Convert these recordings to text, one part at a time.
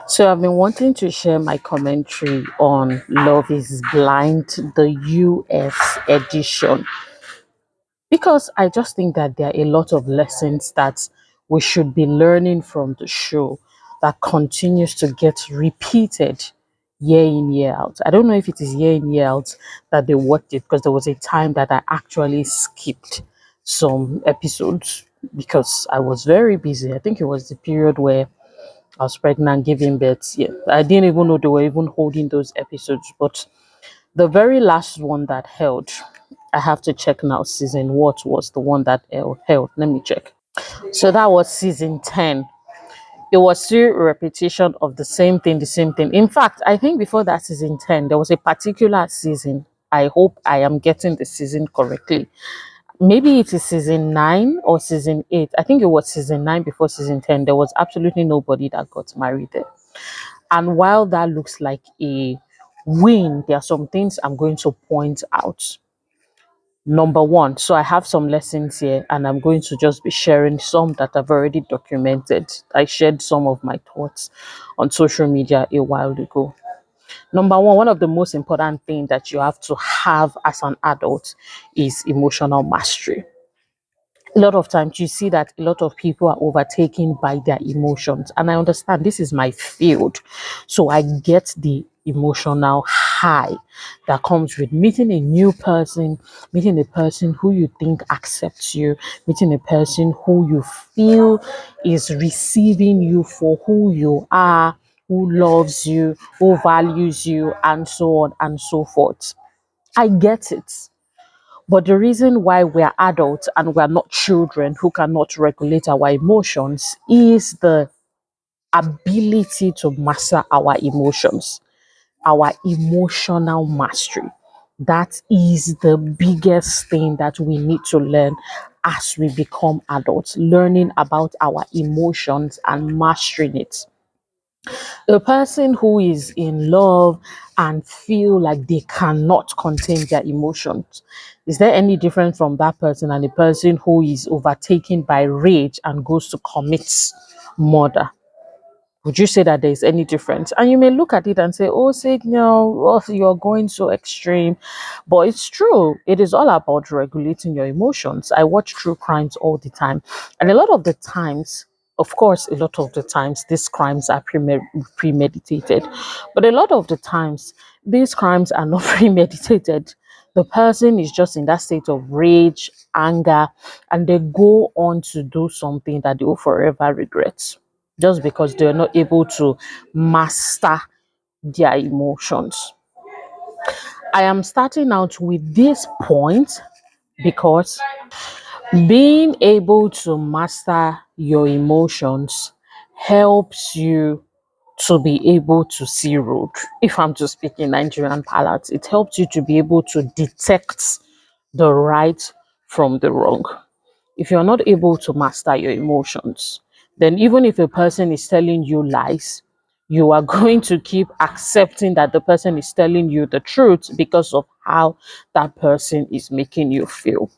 So I've been wanting to share my commentary on Love is Blind, the US edition, because I just think that there are a lot of lessons that we should be learning from the show that continues to get repeated year in, year out. I don't know if it is year in, year out that they watched it, because there was a time that I actually skipped some episodes because I was very busy. I think it was the period where I was pregnant, giving birth. Yeah, I didn't even know they were even holding those episodes. But the very last one that held, I have to check now. Season what was the one that held? Let me check. So that was season 10. It was still a repetition of the same thing, the same thing. In fact, I think before that season 10, there was a particular season. I hope I am getting the season correctly. Maybe it is season 9 or season 8. I think it was season 9 before season 10. There was absolutely nobody that got married there. And while that looks like a win, there are some things I'm going to point out. Number one, so I have some lessons here, and I'm going to just be sharing some that I've already documented. I shared some of my thoughts on social media a while ago. Number one of the most important things that you have to have as an adult is emotional mastery. A lot of times you see that a lot of people are overtaken by their emotions, and I understand this is my field, so I get the emotional high that comes with meeting a new person, meeting a person who you think accepts you, meeting a person who you feel is receiving you for who you are, who loves you, who values you, and so on and so forth. I get it. But the reason why we're adults and we're not children who cannot regulate our emotions is the ability to master our emotions, our emotional mastery. That is the biggest thing that we need to learn as we become adults, learning about our emotions and mastering it. A person who is in love and feel like they cannot contain their emotions, is there any difference from that person and a person who is overtaken by rage and goes to commit murder? Would you say that there is any difference? And you may look at it and say, oh, Signal, oh, you're going so extreme. But it's true. It is all about regulating your emotions. I watch true crimes all the time. And a lot of the times, of course, a lot of the times, these crimes are premeditated. But a lot of the times, these crimes are not premeditated. The person is just in that state of rage, anger, and they go on to do something that they will forever regret, just because they're not able to master their emotions. I am starting out with this point because being able to master your emotions helps you to be able to see road. If I'm to speak in Nigerian parlance, it helps you to be able to detect the right from the wrong. If you're not able to master your emotions, then even if a person is telling you lies, you are going to keep accepting that the person is telling you the truth because of how that person is making you feel.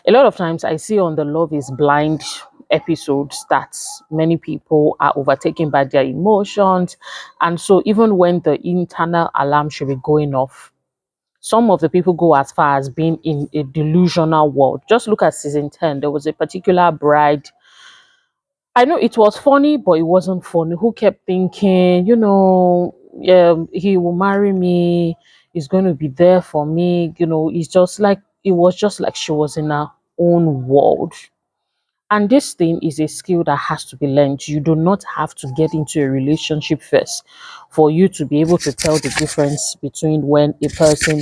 A lot of times I see on the Love is Blind episodes that many people are overtaken by their emotions. And so even when the internal alarm should be going off, some of the people go as far as being in a delusional world. Just look at season 10. There was a particular bride. I know it was funny, but it wasn't funny. Who kept thinking, yeah, he will marry me. He's going to be there for me. It's just like, it was just like she was in her own world. And this thing is a skill that has to be learned. You do not have to get into a relationship first for you to be able to tell the difference between when a person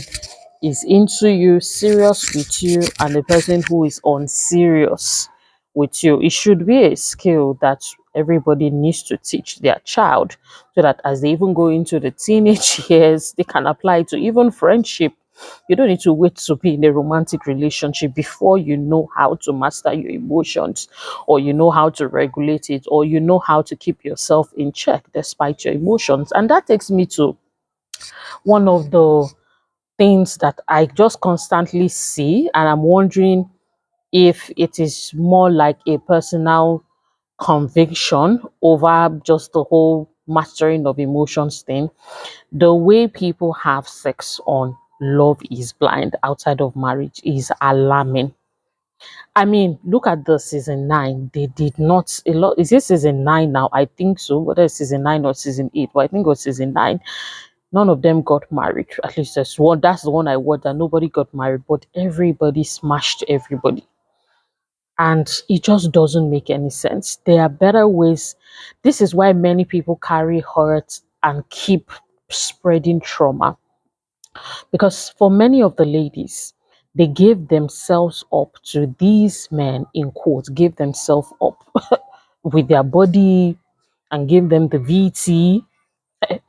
is into you, serious with you, and a person who is unserious with you. It should be a skill that everybody needs to teach their child so that as they even go into the teenage years, they can apply it to even friendship. You don't need to wait to be in a romantic relationship before you know how to master your emotions, or you know how to regulate it, or you know how to keep yourself in check despite your emotions. And that takes me to one of the things that I just constantly see, and I'm wondering if it is more like a personal conviction over just the whole mastering of emotions thing, the way people have sex on Love is Blind outside of marriage is alarming. I mean, look at the season 9. They did not a lot. Is it season 9 now? I think so. Whether it's season 9 or season 8, but I think it was season 9. None of them got married. At least that's one. That's the one I watched that nobody got married, but everybody smashed everybody. And it just doesn't make any sense. There are better ways. This is why many people carry hurt and keep spreading trauma. Because for many of the ladies, they gave themselves up to these men, in quotes, gave themselves up with their body and gave them the VT.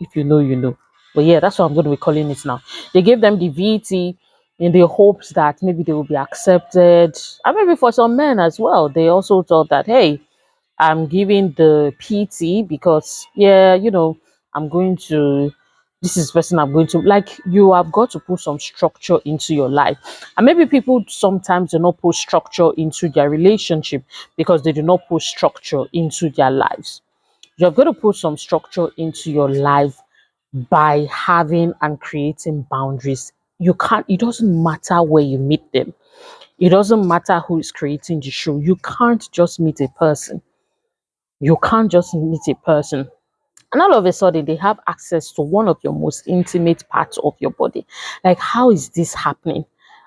If you know, you know. But yeah, that's what I'm going to be calling it now. They gave them the VT in the hopes that maybe they will be accepted. And maybe for some men as well, they also thought that, hey, I'm giving the PT because, yeah, I'm going to, this is the person I'm going to, like, you have got to put some structure into your life. And maybe people sometimes do not put structure into their relationship because they do not put structure into their lives. You have got to put some structure into your life by having and creating boundaries. You can't, it doesn't matter where you meet them. It doesn't matter who is creating the show. You can't just meet a person. You can't just meet a person. And all of a sudden, they have access to one of your most intimate parts of your body. Like, how is this happening?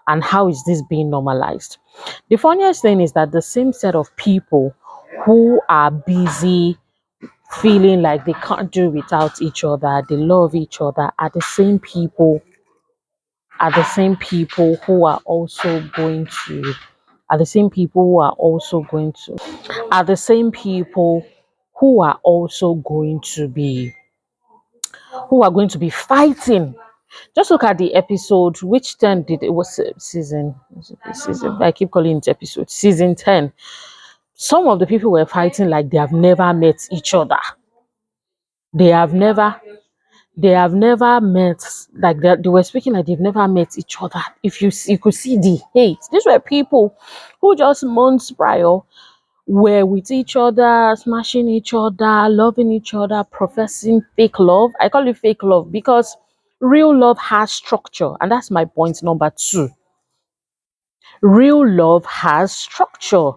And how is this being normalized? The funniest thing is that the same set of people who are busy feeling like they can't do without each other, they love each other, who are also going to are the same people who are also going to are the same people who are also going to be fighting. Just look at the episode. Which 10 did it was season? Season. I keep calling it episode. Season 10. Some of the people were fighting like they have never met each other. They have never met, like they were speaking like they've never met each other. If you could see the hate. These were people who just months prior were with each other, smashing each other, loving each other, professing fake love. I call it fake love because real love has structure, and that's my point number 2. Real love has structure.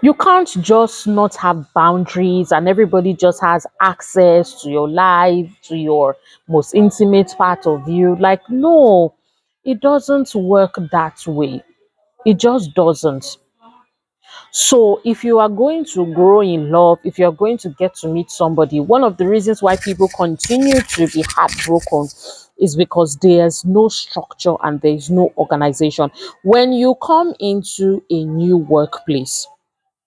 You can't just not have boundaries and everybody just has access to your life, to your most intimate part of you. Like, no, it doesn't work that way. It just doesn't. So, if you are going to grow in love, if you're going to get to meet somebody, one of the reasons why people continue to be heartbroken is because there's no structure and there's no organization. When you come into a new workplace,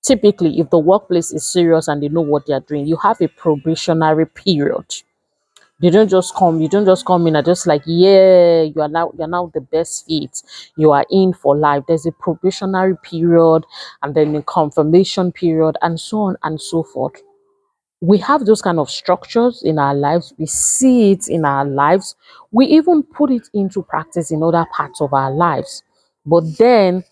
typically, if the workplace is serious and they know what they're doing, you have a probationary period. You don't just come in and just like, yeah, you're now the best fit. You are in for life. There's a probationary period and then a confirmation period and so on and so forth. We have those kind of structures in our lives. We see it in our lives. We even put it into practice in other parts of our lives. But then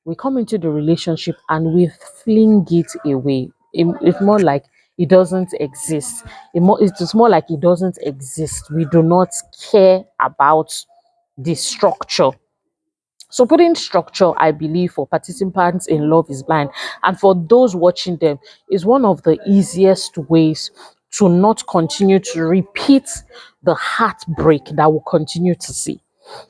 we come into the relationship and we fling it away. It's more like it doesn't exist. It's more like it doesn't exist. We do not care about the structure. So putting structure, I believe, for participants in Love is Blind and for those watching them is one of the easiest ways to not continue to repeat the heartbreak that we'll continue to see.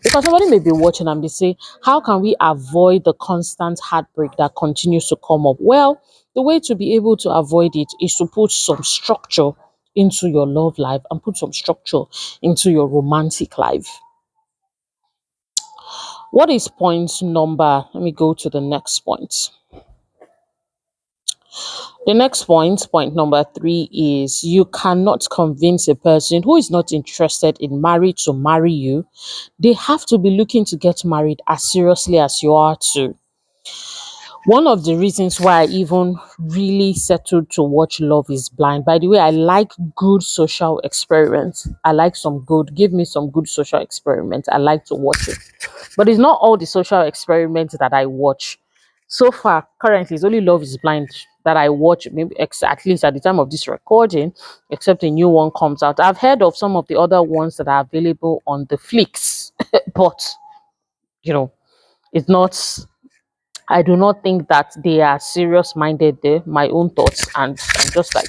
Because somebody may be watching and be saying, how can we avoid the constant heartbreak that continues to come up? Well, the way to be able to avoid it is to put some structure into your love life and put some structure into your romantic life. What is point number? Let me go to the next point. The next point number 3, is you cannot convince a person who is not interested in marriage to marry you. They have to be looking to get married as seriously as you are too. One of the reasons why I even really settled to watch Love is Blind. By the way, I like good social experiments. I like give me some good social experiments. I like to watch it. But it's not all the social experiments that I watch. So far, currently, it's only Love is Blind that I watch, maybe at least at the time of this recording, except a new one comes out. I've heard of some of the other ones that are available on the flicks, but you know, it's not. I do not think that they are serious minded there. My own thoughts, and I'm just like,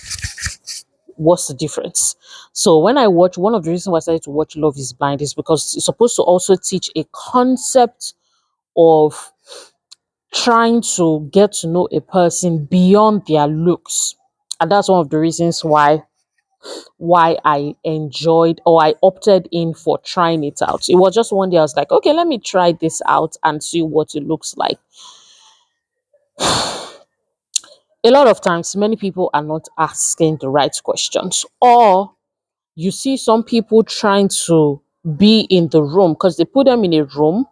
what's the difference? So when I watch, one of the reasons why I started to watch Love is Blind is because it's supposed to also teach a concept of trying to get to know a person beyond their looks. And that's one of the reasons why I enjoyed, or I opted in for trying it out. It was just one day I was like, okay, let me try this out and see what it looks like. A lot of times many people are not asking the right questions, or you see some people trying to be in the room because they put them in a room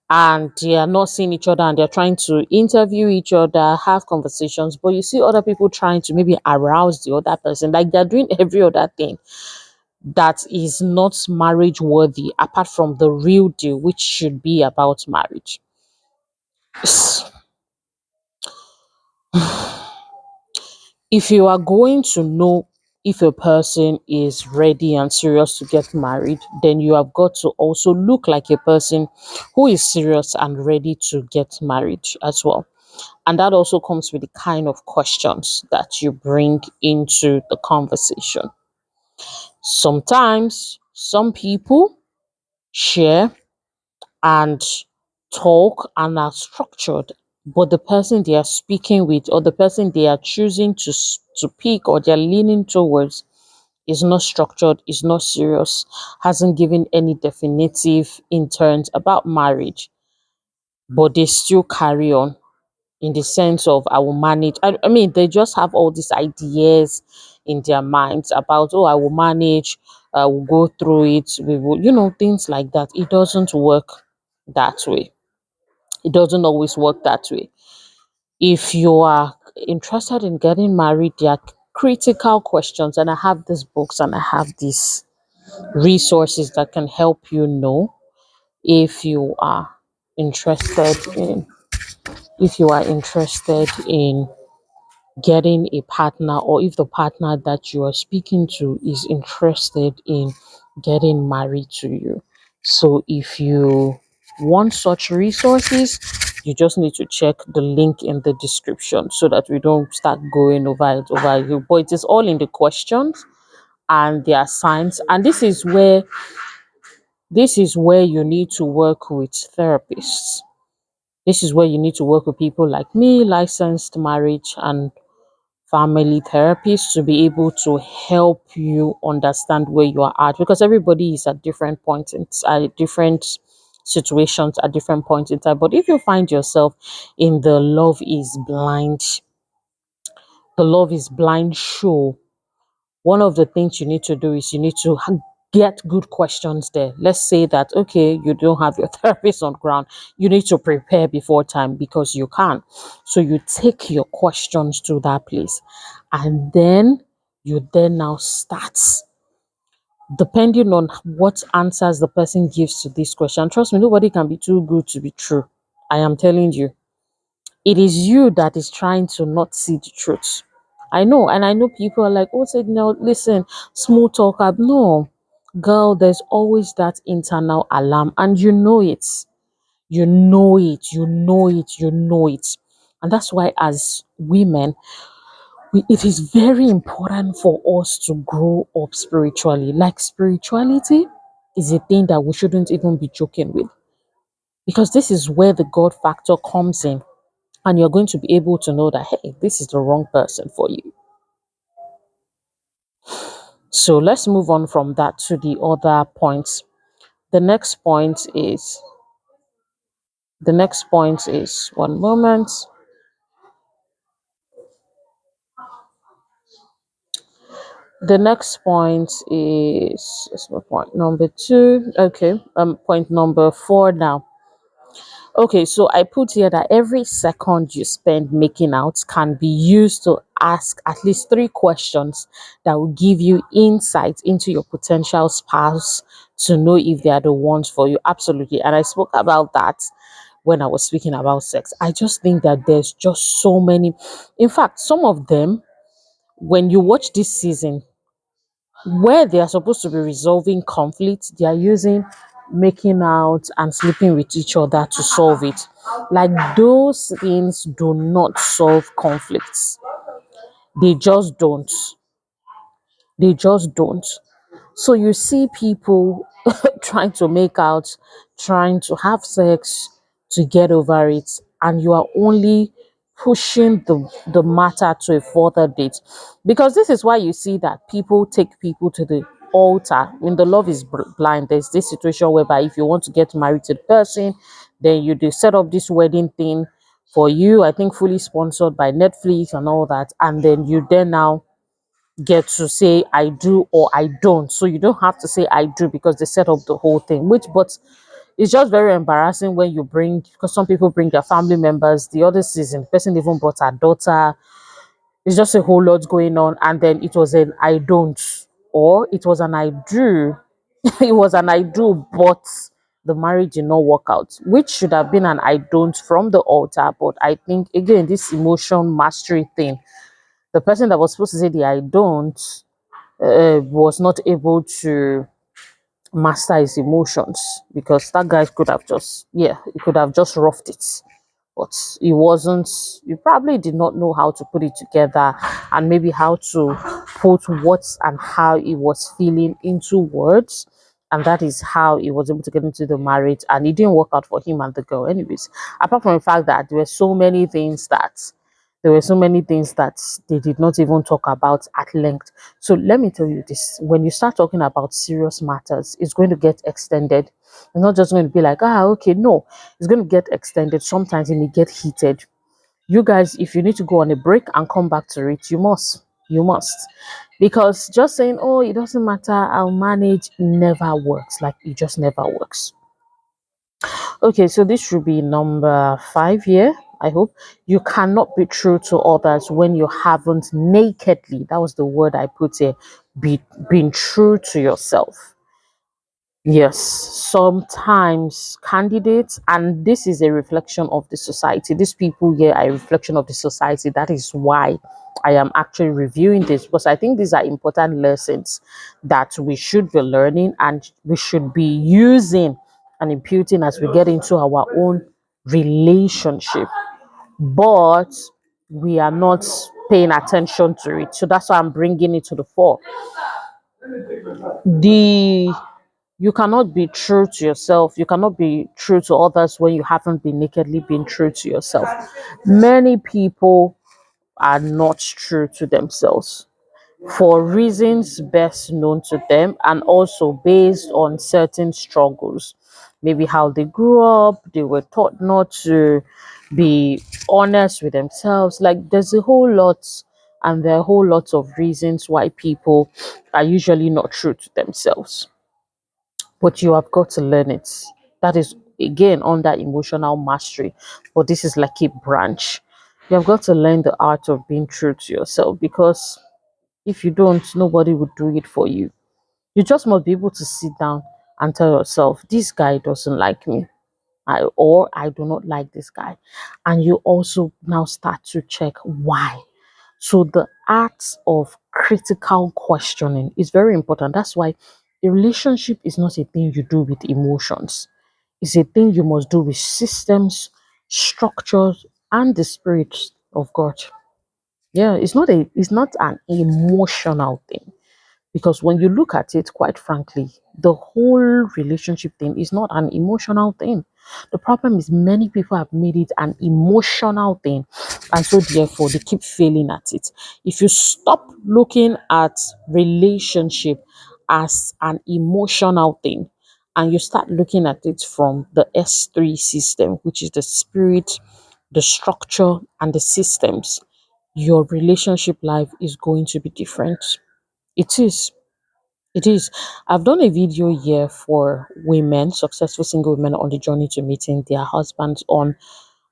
and they are not seeing each other and they're trying to interview each other, have conversations, but you see other people trying to maybe arouse the other person, like they're doing every other thing that is not marriage worthy apart from the real deal, which should be about marriage. If you are going to know if a person is ready and serious to get married, then you have got to also look like a person who is serious and ready to get married as well. And that also comes with the kind of questions that you bring into the conversation. Sometimes some people share and talk and are structured, but the person they are speaking with, or the person they are choosing to pick, or they're leaning towards, is not structured, is not serious, hasn't given any definitive intent about marriage, but they still carry on in the sense of I will manage. I mean, they just have all these ideas in their minds about, oh, I will manage, I will go through it, we will, things like that. It doesn't work that way. It doesn't always work that way. If you are interested in getting married, there are critical questions, and I have these books and I have these resources that can help you know if you are interested in getting a partner, or if the partner that you are speaking to is interested in getting married to you. So if you want such resources, you just need to check the link in the description so that we don't start going over you. But it is all in the questions and their signs. And this is where you need to work with therapists. This is where you need to work with people like me, licensed marriage and family therapists, to be able to help you understand where you are at, because everybody is at different points at different situations at different points in time. But if you find yourself in the love is blind show, one of the things you need to do is you need to get good questions there. Let's say that, okay, you don't have your therapist on ground. You need to prepare before time, because you can. So you take your questions to that place, and then you then now start, depending on what answers the person gives to this question. Trust me, nobody can be too good to be true. I am telling you, it is you that is trying to not see the truth. I know, and I know people are like, oh, say, no, listen, smooth talk. No, girl, there's always that internal alarm, and you know it. You know it, you know it, you know it. And that's why, as women, it is very important for us to grow up spiritually. Like, spirituality is a thing that we shouldn't even be joking with, because this is where the God factor comes in, and you're going to be able to know that, hey, this is the wrong person for you. So let's move on from that to the other points. The next point is one moment. The next point is, that's my point number 2. Okay, point number 4 now. Okay, so I put here that every second you spend making out can be used to ask at least 3 questions that will give you insight into your potential spouse, to know if they are the ones for you. Absolutely. And I spoke about that when I was speaking about sex. I just think that there's just so many. In fact, some of them, when you watch this season, where they are supposed to be resolving conflict, they are using making out and sleeping with each other to solve it. Like those things do not solve conflicts. They just don't. They just don't. So you see people trying to make out, trying to have sex to get over it, and you are only pushing the matter to a further date. Because this is why you see that people take people to the altar. When the love is blind, there's this situation whereby if you want to get married to the person, then they set up this wedding thing for you, I think fully sponsored by Netflix and all that, and then you then now get to say I do or I don't. So you don't have to say I do because they set up the whole thing. But it's just very embarrassing when you bring, because some people bring their family members. The other season, the person even brought her daughter. It's just a whole lot going on, and then it was an I don't, or it was an I do. It was an I do, but the marriage did not work out, which should have been an I don't from the altar. But I think again, this emotion mastery thing, the person that was supposed to say the I don't was not able to master his emotions, because that guy could have just, yeah, he could have just roughed it, but he wasn't. He probably did not know how to put it together, and maybe how to put what and how he was feeling into words, and that is how he was able to get into the marriage, and it didn't work out for him and the girl anyways. Apart from the fact that there were so many things that they did not even talk about at length. So let me tell you this, when you start talking about serious matters, it's going to get extended. It's not just going to be like, okay, no, it's going to get extended. Sometimes it may get heated. You guys, if you need to go on a break and come back to it, you must. You must. Because just saying, oh, it doesn't matter, I'll manage, never works. Like, it just never works. Okay, so this should be number 5 here. I hope. You cannot be true to others when you haven't nakedly, that was the word I put here, been true to yourself. Yes, sometimes candidates, and this is a reflection of the society. These people here are a reflection of the society. That is why I am actually reviewing this, because I think these are important lessons that we should be learning and we should be using and imputing as we get into our own relationship. But we are not paying attention to it. So that's why I'm bringing it to the fore. The You cannot be true to yourself. You cannot be true to others when you haven't been nakedly been true to yourself. Many people are not true to themselves for reasons best known to them, and also based on certain struggles. Maybe how they grew up, they were taught not to be honest with themselves. Like there's a whole lot, and there are a whole lot of reasons why people are usually not true to themselves, but you have got to learn it. That is again under emotional mastery, but this is like a branch. You have got to learn the art of being true to yourself, because if you don't, nobody would do it for you. You just must be able to sit down and tell yourself, this guy doesn't like me, or I do not like this guy. And you also now start to check why. So the art of critical questioning is very important. That's why a relationship is not a thing you do with emotions. It's a thing you must do with systems, structures, and the spirit of God. Yeah, it's not an emotional thing. Because when you look at it, quite frankly, the whole relationship thing is not an emotional thing. The problem is many people have made it an emotional thing, and so therefore they keep failing at it. If you stop looking at relationship as an emotional thing, and you start looking at it from the S3 system, which is the spirit, the structure, and the systems, your relationship life is going to be different. It is. It is. I've done a video here for women, successful single women on the journey to meeting their husbands, on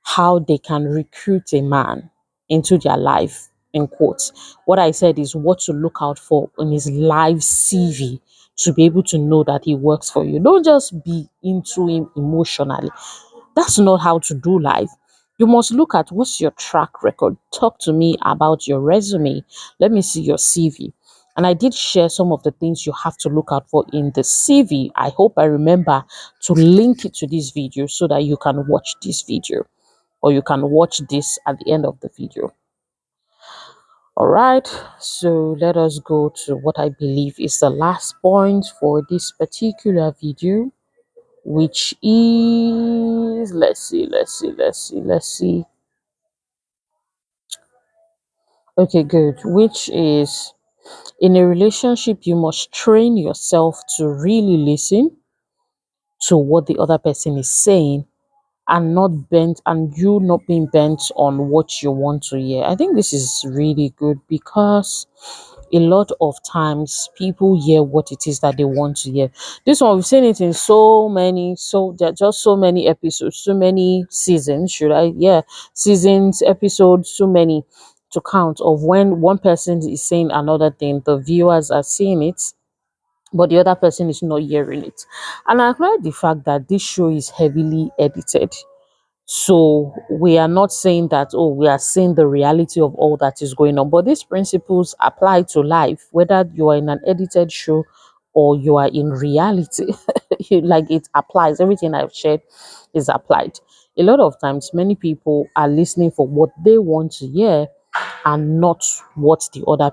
how they can recruit a man into their life, in quotes. What I said is what to look out for in his live CV to be able to know that he works for you. Don't just be into him emotionally. That's not how to do life. You must look at what's your track record. Talk to me about your resume. Let me see your CV. And I did share some of the things you have to look out for in the CV. I hope I remember to link it to this video so that you can watch this video, or you can watch this at the end of the video. All right, so let us go to what I believe is the last point for this particular video, which is, let's see. Okay, good. Which is, in a relationship, you must train yourself to really listen to what the other person is saying, and you not being bent on what you want to hear. I think this is really good because a lot of times people hear what it is that they want to hear. This one, we've seen it in there are just so many episodes, so many seasons, seasons, episodes, so many to count, of when one person is saying another thing, the viewers are seeing it, but the other person is not hearing it. And I acknowledge the fact that this show is heavily edited. So we are not saying that, oh, we are seeing the reality of all that is going on, but these principles apply to life, whether you are in an edited show or you are in reality. Like, it applies. Everything I've shared is applied. A lot of times, many people are listening for what they want to hear, and not what the other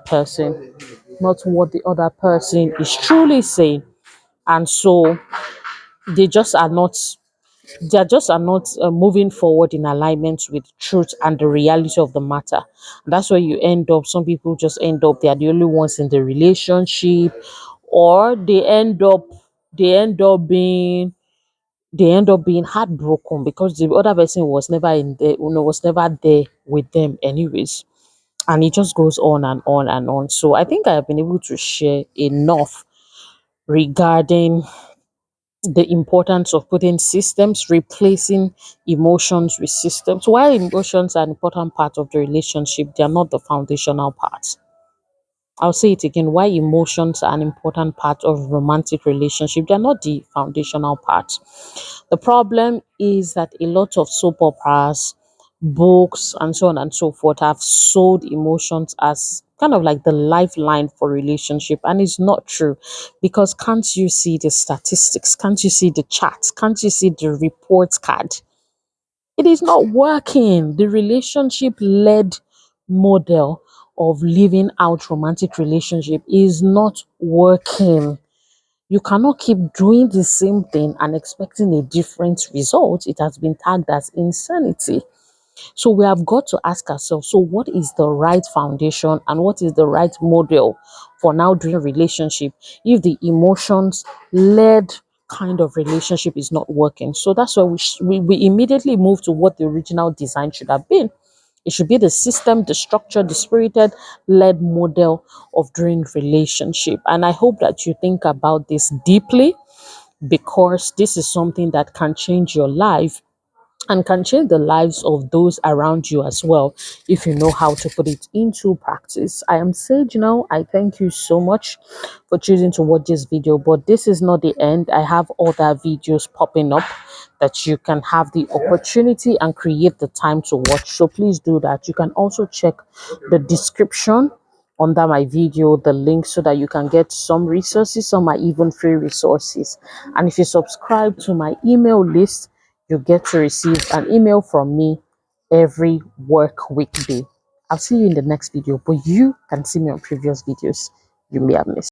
person is truly saying. And so they just are not moving forward in alignment with truth and the reality of the matter. That's where you end up, some people just end up, they are the only ones in the relationship, or they end up being heartbroken because the other person was never there with them anyways. And it just goes on and on and on. So I think I have been able to share enough regarding the importance of putting systems, replacing emotions with systems. While emotions are an important part of the relationship, they are not the foundational part. I'll say it again. Why emotions are an important part of romantic relationship, they are not the foundational part. The problem is that a lot of soap operas, books, and so on and so forth have sold emotions as kind of like the lifeline for relationship, and it's not true. Because can't you see the statistics? Can't you see the charts? Can't you see the report card? It is not working. The relationship led model of living out romantic relationship is not working. You cannot keep doing the same thing and expecting a different result. It has been tagged as insanity. So we have got to ask ourselves, so what is the right foundation and what is the right model for now doing relationship if the emotions led kind of relationship is not working? So that's why we immediately move to what the original design should have been. It should be the system, the structure, the spirited led model of doing relationship. And I hope that you think about this deeply, because this is something that can change your life and can change the lives of those around you as well, if you know how to put it into practice. I am Sage now. I thank you so much for choosing to watch this video, but this is not the end. I have other videos popping up that you can have the opportunity and create the time to watch, so please do that. You can also check the description under my video, the link, so that you can get some resources. Some are even free resources, and if you subscribe to my email list, you get to receive an email from me every work weekday. I'll see you in the next video, but you can see me on previous videos you may have missed.